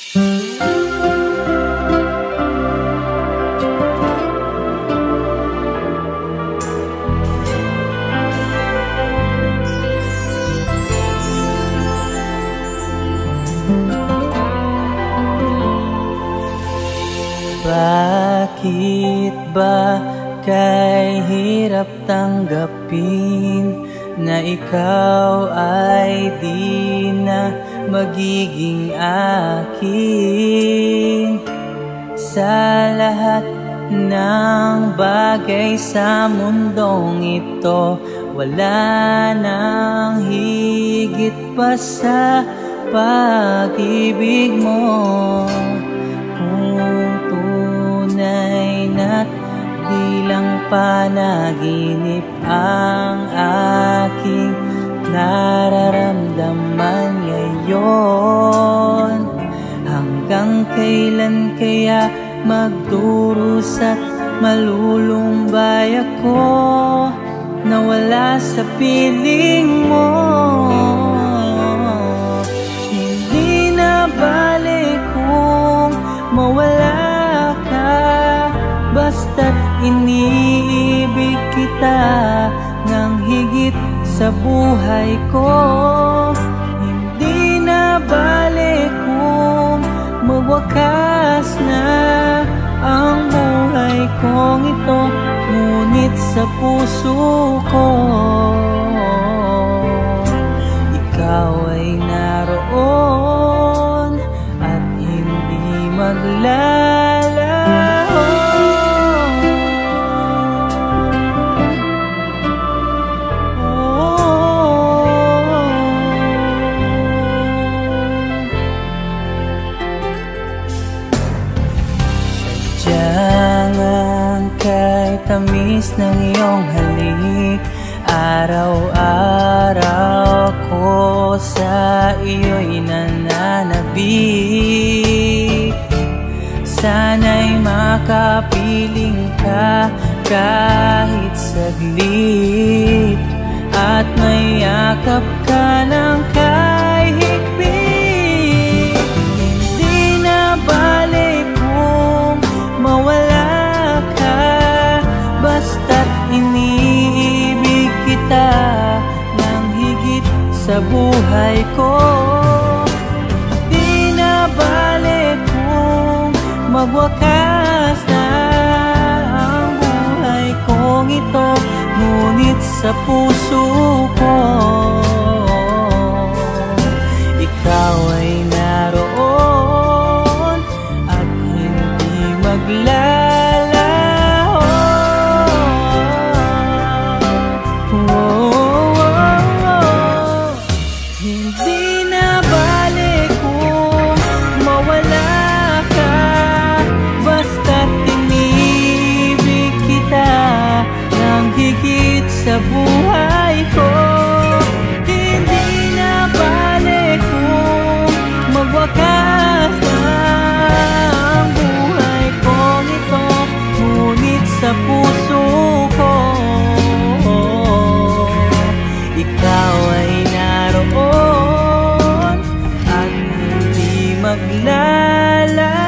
Bakit ba kay hirap tanggapin na ikaw ay di na magiging akin? Sa lahat ng bagay sa mundong ito, wala nang higit pa sa pag-ibig mo. Tunay na't di lang panaginip ang aking nararamdaman ngayon. Hanggang kailan kaya magdurusa at malulumbay ako na wala sa piling mo? Hindi na balik kung mawala basta't iniibig kita ng higit sa buhay ko. Hindi na balik kung magwakas na ang buhay kong ito, ngunit sa puso ko ikaw ay naroon at hindi maglalaho. Sadyang kay tamis ng iyong halik, araw-araw ko sa iyo'y nananabik. Sana'y makapiling ka kahit saglit, at may yakap ka ng kahigpit. Hindi na balik kung mawala ka, basta't iniibig kita ng higit sa buhay ko. Hindi na balik kung magwakas na ang buhay kong ito, ngunit sa puso ko ikaw ay naroon at hindi maglalaho. Hindi na balik kung mawala ka, basta't inibig kita ng higit sa buhay ko. Hindi na balik kung magwakas na ang buhay kong ito, ngunit sa puso ko ikaw ay naroon at hindi maglalaho.